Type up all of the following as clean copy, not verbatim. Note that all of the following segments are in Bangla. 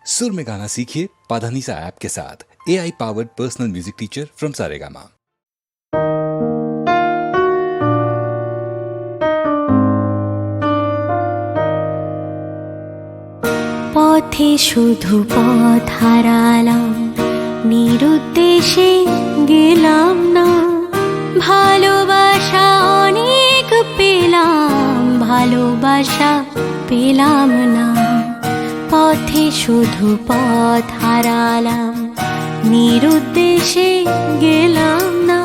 सुर में गाना सीखिए पाधानीसा ऐप के साथ। AI powered personal music teacher from Saregama. পথে শুধু পথ হারালাম, নিরুদ্দেশে গেলাম না। ভালোবাসা অনেক পেলাম, ভালোবাসা পেলাম না। পথে শুধু পথ হারালাম, নিরুদ্দেশে গেলাম না।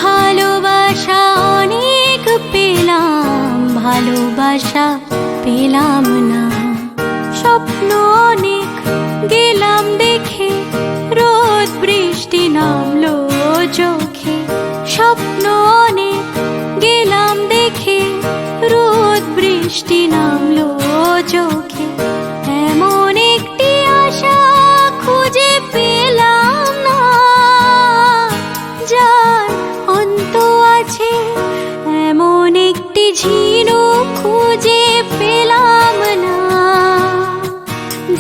ভালোবাসা অনেক পেলাম, ভালোবাসা পেলাম না। স্বপ্ন অনেক গেলাম দেখে, রোদ বৃষ্টি নামলো চোখে। স্বপ্ন অনেক গেলাম দেখে, রোদ বৃষ্টি নামলো চোখে। এমন একটি আশা খুঁজে পেলাম না, যার অন্ত আছে। এমন একটি ঝিনুক খুঁজে পেলাম না,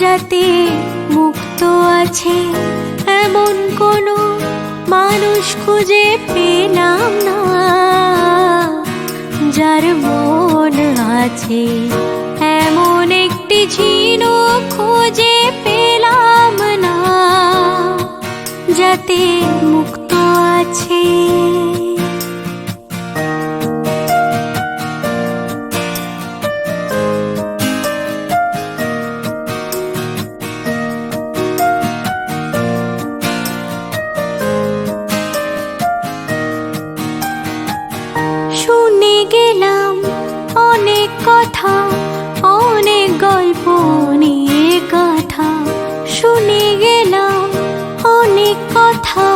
যাতে মুক্ত আছে। এমন কোনো মানুষ খুঁজে পেলাম না, যার মন আছে। এমন একটি ঝিনুক খুঁজে পেলাম না, যাতে মুক্ত আছে। শুনে গেলাম অনেক কথা, অনেক গল্প নিয়ে গাথা। শুনে গেলাম অনেক কথা,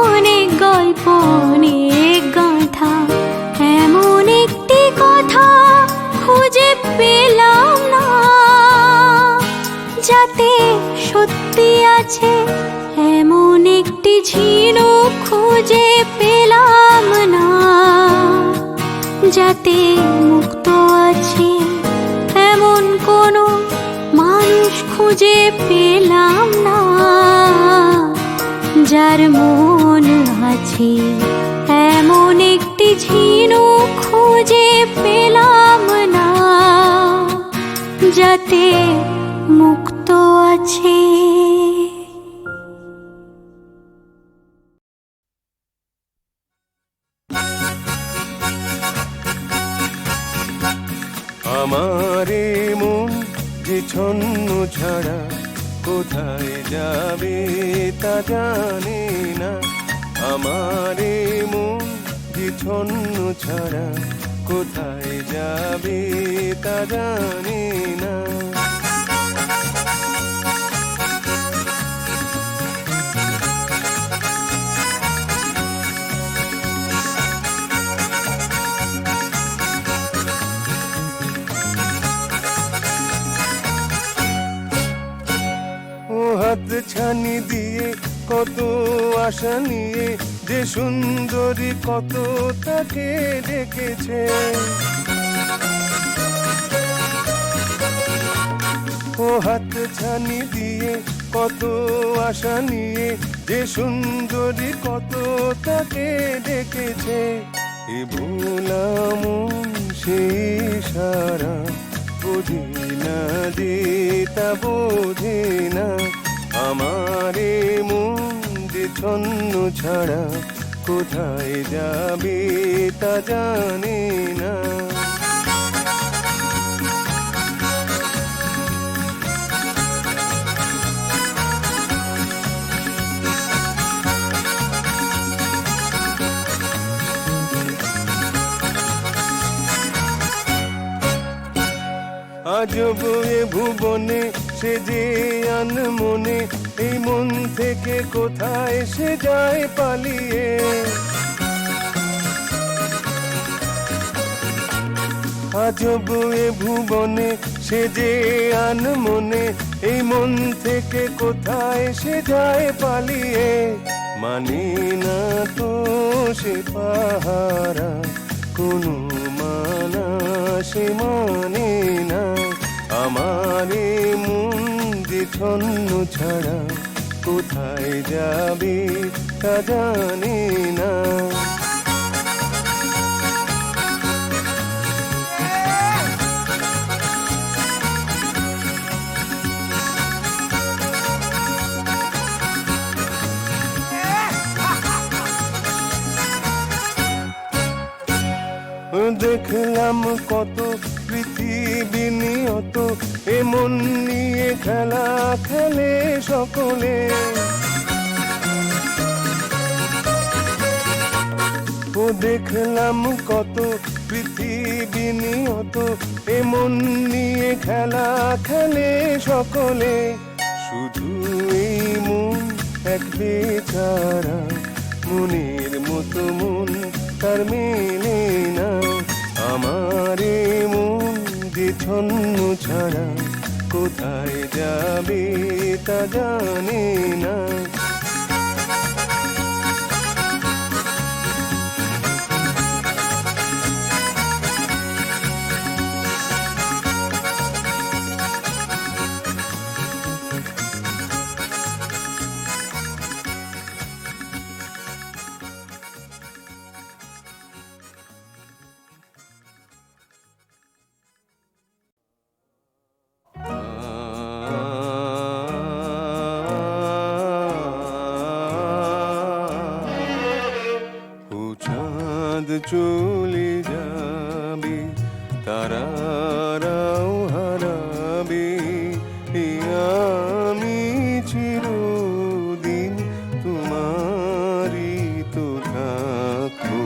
অনেক গল্প নিয়ে গাথা। এমন একটি কথা খুঁজে পেলাম না, যাতে সত্যি আছে। এমন একটি ঝিনুক খুঁজে পেলাম না, যাতে মুক্ত আছে। এমন কোনো মানুষ খুঁজে পেলাম না, যার মন আছে। এমন একটি ঝিনুক খুঁজে পেলাম না, যাতে মুক্ত আছে। আমারে মন যে ছন্ন ছাড়া কোথায় যাবে তা জানে না। আমারে মন যে ছন্ন ছাড়া কোথায় যাবে তা জানে না। হাত ছানি দিয়ে কত আশা নিয়ে যে সুন্দরী কত তাকে ডেকেছে। ও হাত ছানি দিয়ে কত আশা নিয়ে যে সুন্দরী কত তাকে ডেকেছে। এ ভোলা মন সেই সারা বোঝে না যে তা বোঝে না। আমারে মন যে ছন্ন ছাড়া কোথায় যাবে তা জানে না। আজব এ ভুবনে সে যে আনমনে, এই মন থেকে কোথায় সে যায় পালিয়ে। আজব এ ভুবনে সে যে আনমনে, এই মন থেকে কোথায় সে যায় পালিয়ে। মানে না তো সে পাহারা, কোনো মানা সে মানে না। আমারে মন যে ছন্ন ছাড়া কোথায় যাবে তা জানি না। দেখলাম কত পৃথিবী নিয়ত, এমন নিয়ে খেলা খেলে সকলে। ও দেখলাম কত পৃথিবী নিয়ত, এমন নিয়ে খেলা খেলে সকলে। শুধু এই মন এক বেচারা, মনের মতো মন তার মেলে না। আমার মন যে ছন্ন ছাড়া কোথায় যাবে তা জানে না। চলে যাবে তারারাও হারাবে, আমি চিরদিন তোমারই তো থাকবো।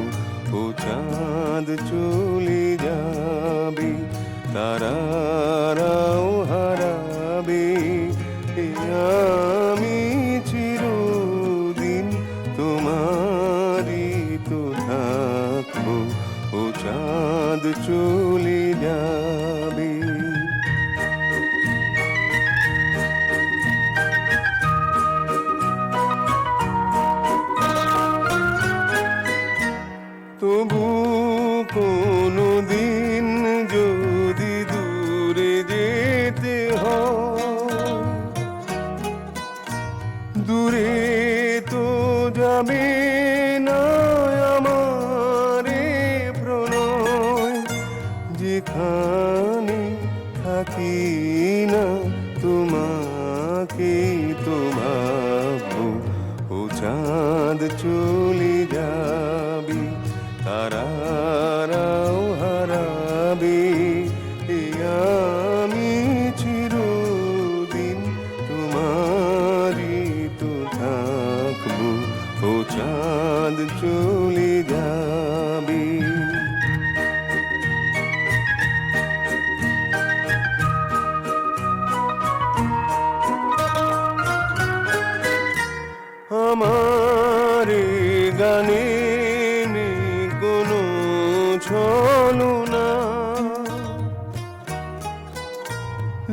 ও চাঁদ চলে যাবে তারারাও হারাবে, আমি চিরদিন তোমারই তো থাকবো। ও চাঁদ চলে যাবে। তবু কোনো দিন যদি দূরে যেতে হয়, দূরে তো যাবে না আমারে প্রণয়। যেখানে থাকি না তোমাকে তো ভাববো। ও চাঁদ চলে যাবে তারারাও হারাবে, আমি চিরদিন তোমারই তো থাকবো। ও চাঁদ চলে যাবে। আমার গানে নেই কোনো ছলনা,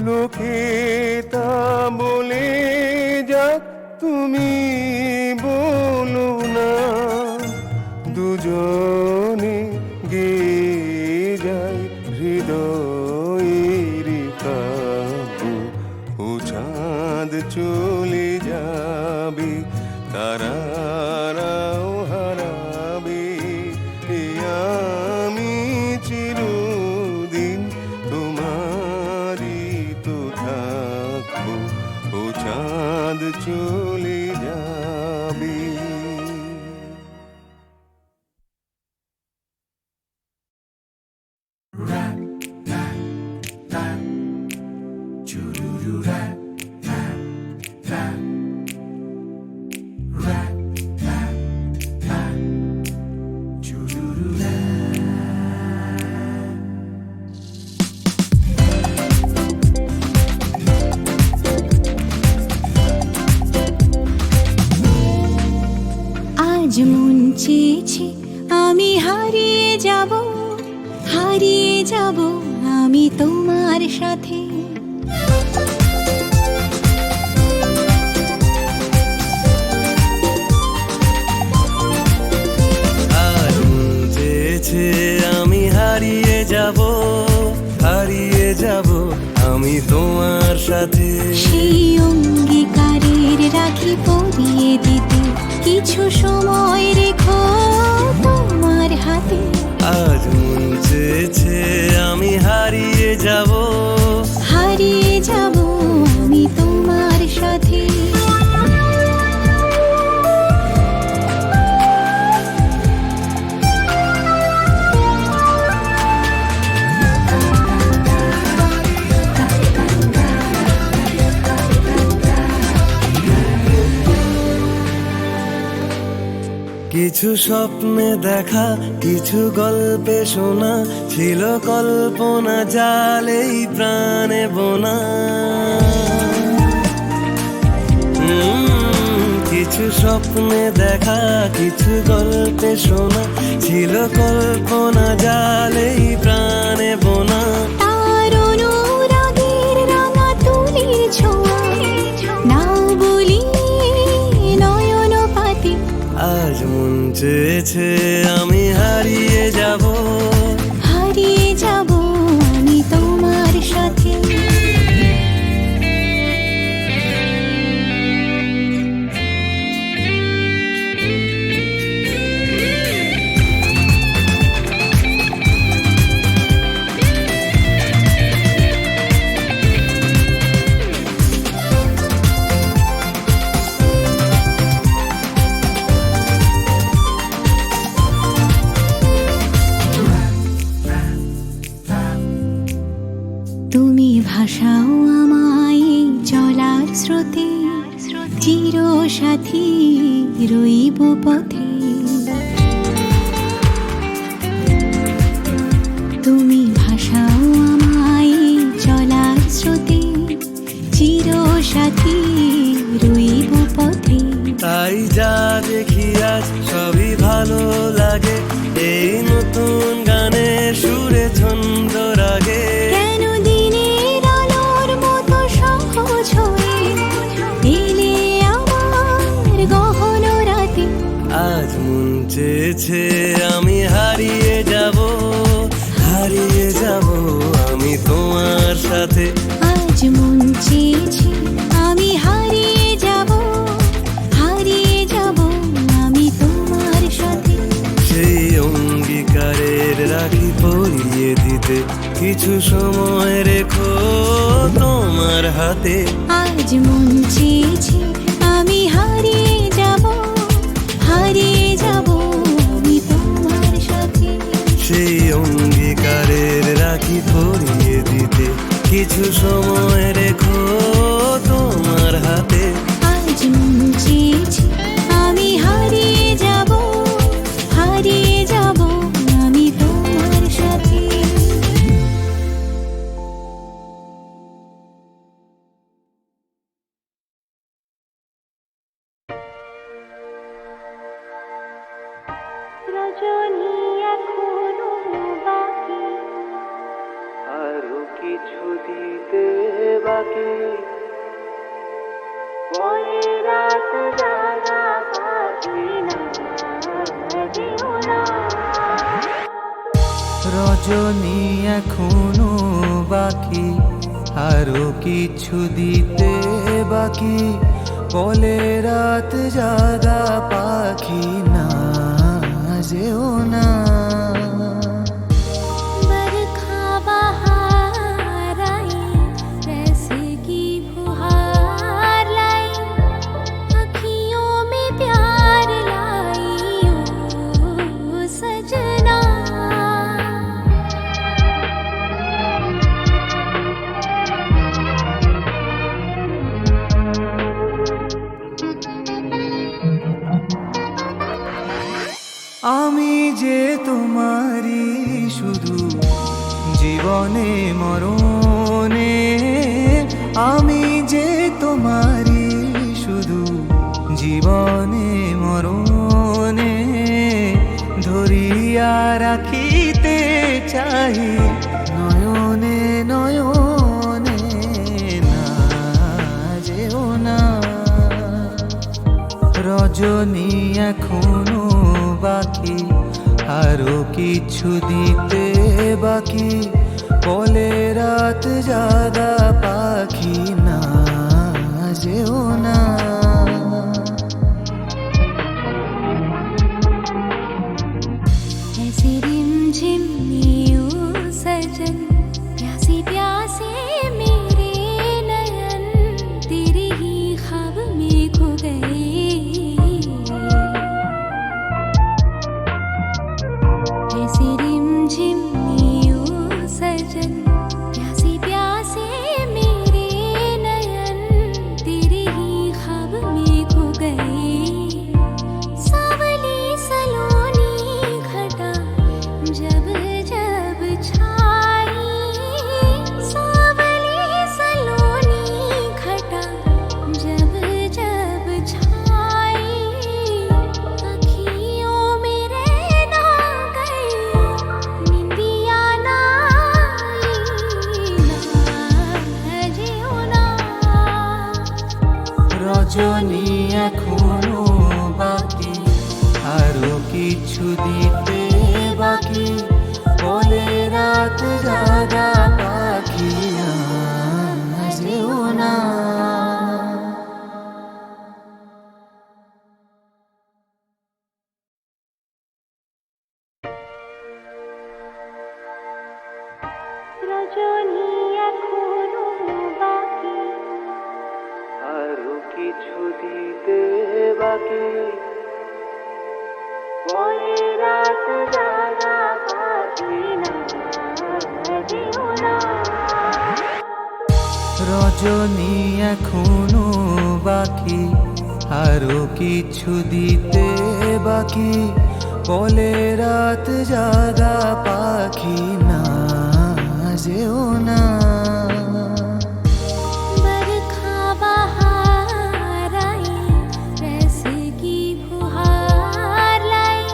লোকে তা বলে যাক তুমি বলো না। দুজনে গেয়ে যায় হৃদয়ের কাব্য। ও চাঁদ চলে যাবে তারারাও হারাবে, আমি চিরদিন তোমারই তো থাকবো। ও চাঁদ চলে যাবে। আজ মন চেয়েছে আমি হারিয়ে যাব, হারিয়ে যাব আমি তোমার সাথে। আজ মন চেয়েছে আমি হারিয়ে যাব, হারিয়ে যাব আমি তোমার সাথে। সেই কিছু সময় রেখো তোমার হাতে। আজ মন চেয়েছে আমি হারিয়ে যাব, হারিয়ে যাব আমি তোমার সাথে। কিছু স্বপ্নে দেখা, কিছু গল্পে শোনা, ছিল কল্পনা জালেই প্রাণে বোনা। কিছু স্বপ্নে দেখা, কিছু গল্পে শোনা, ছিল কল্পনা জালেই প্রাণে বোনা। তার অনুরাগের রাঙা তুলির ছোঁয়া নাও বলি নয়ন পাতি। আজ মন চেয়েছে আমি হারিয়ে যাব, হারিয়ে যাব আমি তোমার সাথে। তুমি ভাষাও আমায় চলার স্রোতে, চির সাথী রইব পথে। তুমি ভাষাও আমায় চলার স্রোতে, চির সাথী রইব পথে। তাই যা দেখি আজ সবই ভালো লাগে, এই নতুন গানে সুরে ছন্দ রাগে। কেন দিনের আলোর মতো সহজ হয়ে এলে আমার গহন রাতে। আজ মন চেয়েছে আমি হারিয়ে যাব, হারিয়ে যাব আমি তোমার সাথে। আজ মন চেয়েছে আমি হারিয়ে যাব, হারিয়ে যাব আমি তোমার সাথে। সেই অঙ্গীকারের রাখি পরিয়ে দিতে কিছু সময় রেখো তোমার হাতে। আজ মন চেয়েছে আমি হারিয়ে যাব, হারিয়ে যাব আমি তোমার সাথে। সেই অঙ্গীকারের রাখি পরিয়ে দিতে কিছু সময় রেখো তোমার হাতে। আজ মন চেয়েছে আমি হারিয়ে যাব, হারিয়ে যাব আমি তোমার সাথে। রজনী এখনো বাকি, আরো কিছু দিতে বাকি, পরে রাত জাগা পাবি না, যেও না। রজনী এখনো বাকি, আরো কিছু দিতে বাকি, বলে রাত জাগা পাখি না যেও না। बरखा बहार आई, रैसे की फुहार लाई, अखियों में प्यार लाई ओ सजना। আমি যে তোমারই শুধু জীবনে মরণে, আমি যে তোমারই শুধু জীবনে মরণে, ধরিয়া রাখিতে চাই নয়নে নয়নে, না যেও না। রজনী এখনো বাকি, আরো কিছু দিতে বাকি, বলে রাত জাগা পাখি না যেও না। রজনী এখনো বাকি, আরো কিছু দিতে বাকি, বলে রাত জাগা পাখি যেও না। রজনী এখনো বাকি, আরো কিছু দিতে বাকি, বলে রাত জাগা পাখি না যেও না। রজনী এখনো বাকি, আরো কিছু দিতে বাকি, বলে রাত জাগা পাখি না যেও না। बरखा बहार आई, रस की फुहार लाई,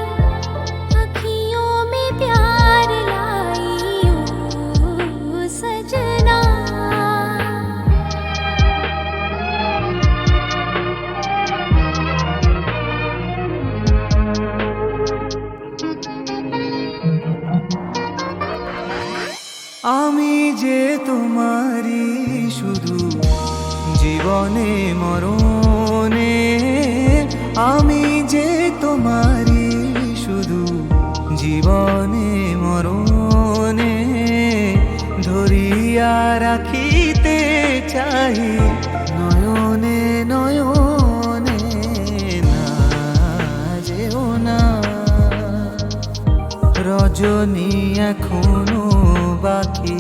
अखियों में प्यार लाई ओ सजना। আমি যে তোমারই শুধু জীবনে মরণে, আমি যে তোমারই শুধু জীবনে মরণে, ধরিয়া রাখিতে চাই নয়নে নয়নে না যেও না। রজনী এখনো বাকি,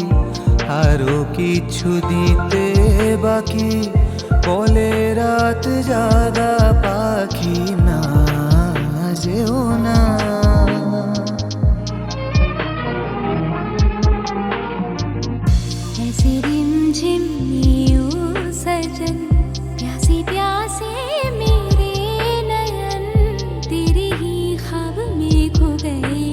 আরো কিছু দিতে বাকি, বলে রাত জাগা পাখি না যেও না। ऐसे रिमझिम यूं सजन, प्यासे प्यासे मेरे नयन, तेरे ही ख्वाब में खो गए।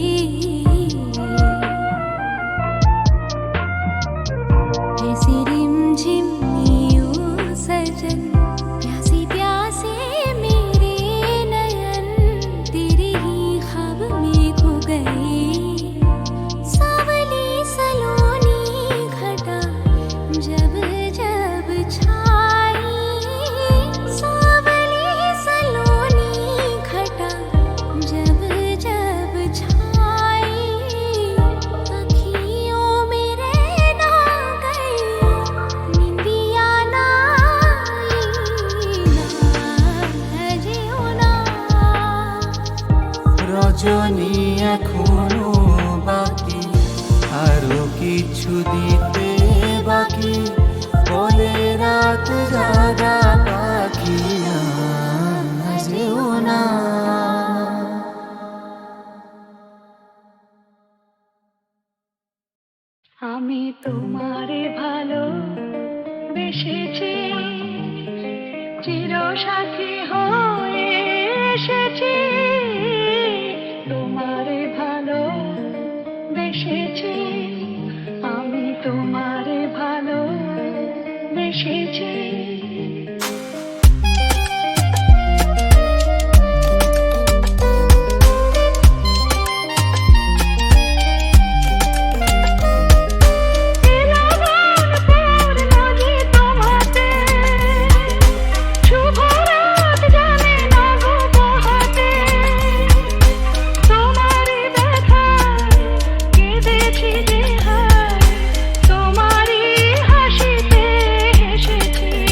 ऐसे रिमझिम यूं सजन, प्यासे प्यासे मेरे नयन, तेरे ही ख्वाब में खो गए। सावली सलोनी घटा जब जब छाई, सावली सलोनी घटा जब जब छाई, अखियों में रहना गई, निंदिया ना आई ना जियो ना। রজনী এখনো বাকি, আরো কিছু দিতে বাকি, বলে রাত জাগা পাখি যেও না। আমি তোমারে ভালো বেসেছি, চিরসাথী হয়ে এসেছি। তোমারে ভালো বেসেছি, আমি তোমারে ভালো বেসেছি। তোমারি হাসিতে হেসেছি।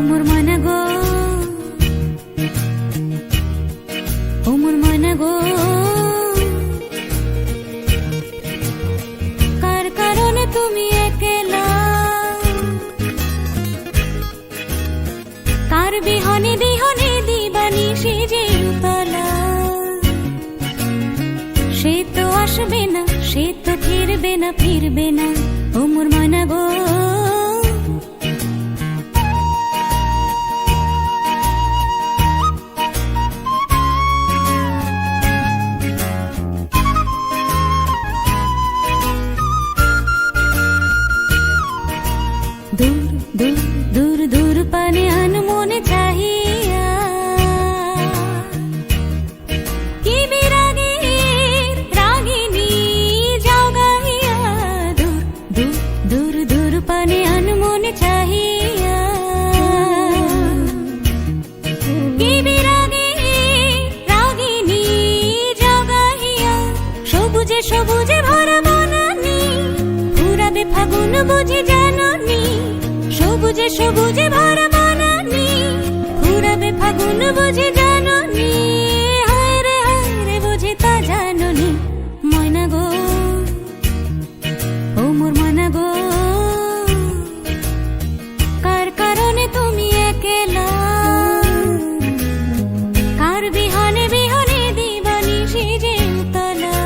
মোর ময়না গো, ও মোর ময়না গো, কার কারণে তুমি একলা, কার বিহনে বিহনে দিবানিশি যে উতলা, সে তো আসবে না, সে তো ফিরবে না, ফিরবে না, ও মোর ময়না গো। দূর দূর দূর দূর পানে আনমনে চাহিয়া, কি বিরাগে রাগিনী যাও গাহিয়া, দূর দূর দূর দূর পানে আনমনে চাহিয়া, কি বিরাগে রাগিনী যাও গাহিয়া, সবুজে সবুজে ভরা বনানি ফুরাবে ফাগুন বুঝি জাননি, সবুজে সবুজে ভরা বনানি ফুরাবে ফাগুন বুঝি জাননি, হায় রে বুঝি তা জাননি, ময়না গো, ও মোর ময়না গো, কার কারণে তুমি একলা, কার বিহনে বিহনে দিবানিশি যে উতলা,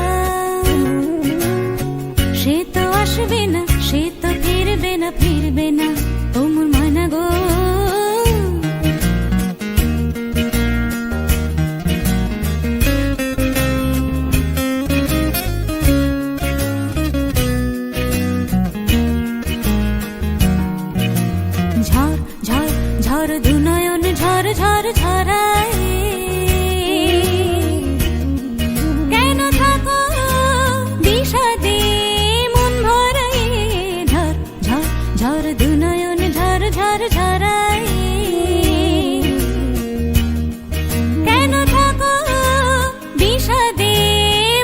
সে তো আসবে না, সে তো ফিরবে না, ফিরবে না, ও মোর ময়না গো। ঝড় ঝড় ঝড় দুনয়ন ঝড় ঝড় ঝরায়, কেন থাকো বিষাদে মন ভরায়, ঝড় ঝড় ঝড় দুনয়ন ঝড় ঝড় ঝরায়, কেন থাকো বিষাদে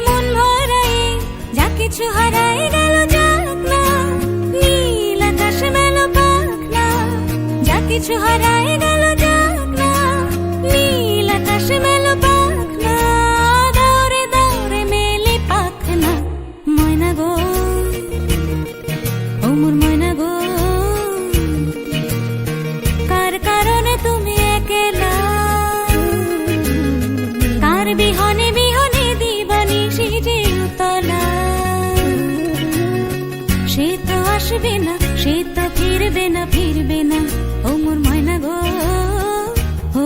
মন ভরায়, যা কিছু হারায় গেল যাক না, নীল আকাশ মেলো পাখ না, যা কিছু হারায় গেল যাক না, নীল আকাশ মেলো পাখ না, দৌড়ে দৌড়ে মেলে পাখ না, ময়না গো, ও মোর ময়না গো, কার কারণে তুমি একলা, কার বিহনে বিহনে দিবানিশি যে উতলা, সে তো আসবে না, সে তো ফিরবে না, ফিরবে না, ও মোর ময়না গো, ও।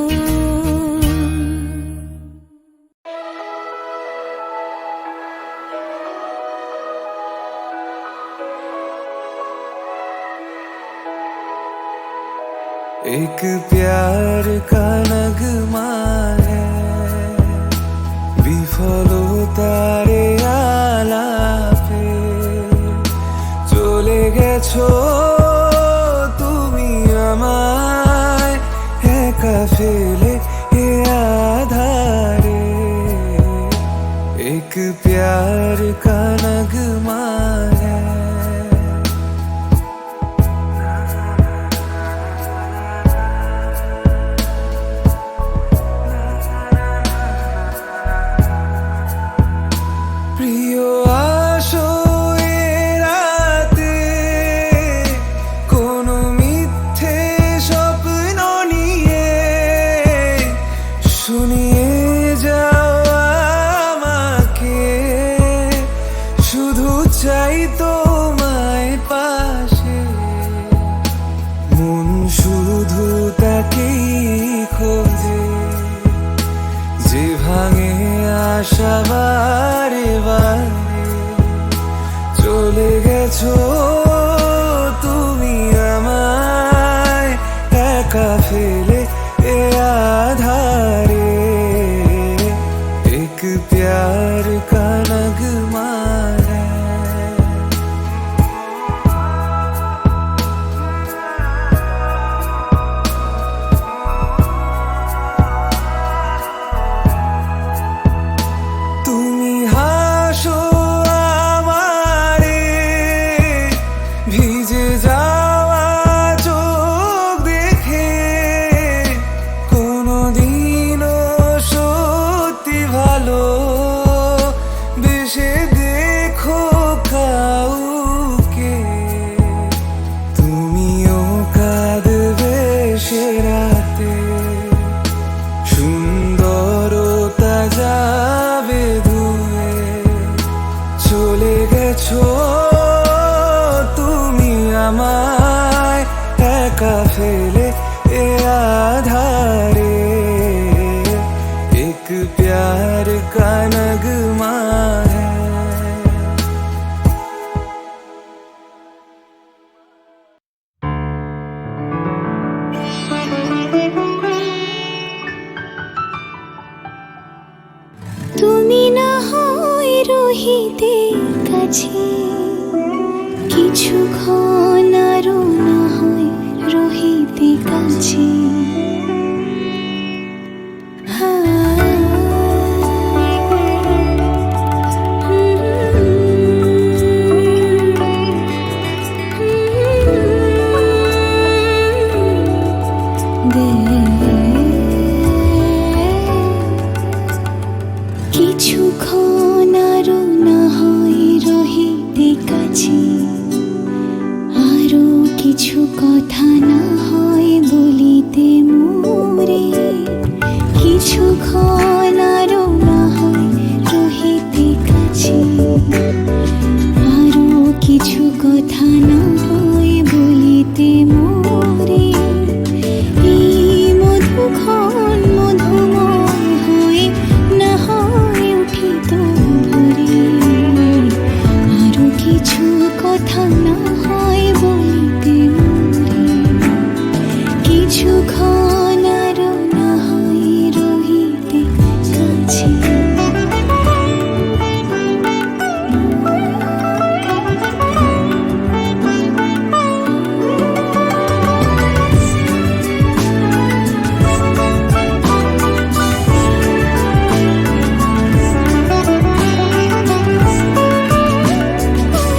एक प्यार का नगमा है, বিফলতারে আলাপে চলে গেছো তুমি আমায় একা ফেলে এ আধারে, एक प्यार का नगमा है। প্রিয় আসো এ রাতে, কোনো মিথ্যে স্বপ্ন নিয়ে শুনিয়ে যাও আমাকে, শুধু চাই তোমায় পাশে, মন শুধু তাকেই খোঁজে, যে ভাঙে আশা বারে বারে, চলে গেছো তুমি আমায় একা ফেলে এ আধারে, एक प्यार का नगमा है। তুমি হাসো আমারে, ভিজে যাওয়া চোখ দেখে, সে রাতে সুন্দরতা যাবে ধুয়ে চলে গেছো তুমি আমায় একা ফেলে এ আধারে एक प्यार का नगमा है তুমি না হয় রহিতে কাছে কিছুক্ষণ আরো না হয় রহিতে কাছে কিছুক্ষণ আরো না হয় রহিতে কাছে আরো কিছু কথা না হয় বলিতে মোরে কিছুক্ষণ আরো না হয় রহিতে কাছে আরো কিছু কথা না হয় বলিতে মোরে এই মধুক্ষণ মধুময় হয়ে না হয় উঠিত ভোরে আরো কিছু কথা না হয় বলিতে মোরে কিছুক্ষণ আরো না হয় রহিতে কাছে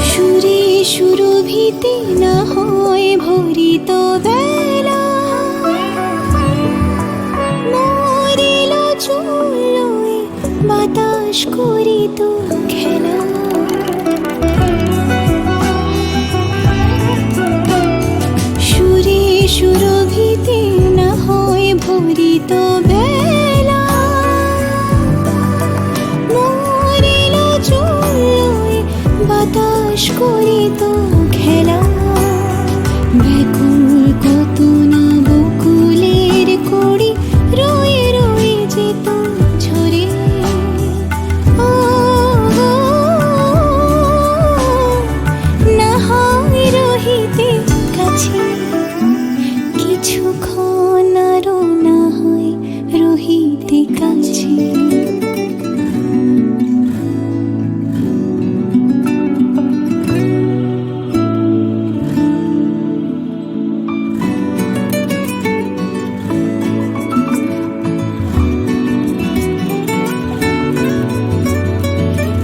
সুরে সুরভিতে না হয় ভরিত বেলা মরিল চুলোয় বাতাস করিত খেলা সুরে সুরভিতে না হয় ভরিত বেলা মরিল চুলোয় বাতাস করিত খেলা ব্যাকুল কত না বকুলের কড়ি রয়ে রয়ে যেত ঝরে ও না হয় রহিতে কাছে কিছুক্ষণ আরো না হয় রহিতে কাছে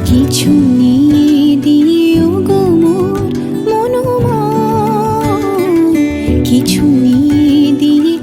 কিছু নিয়ে দিও গো মোর মনোমন কিছু নিয়ে দিয়ে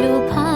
ভালো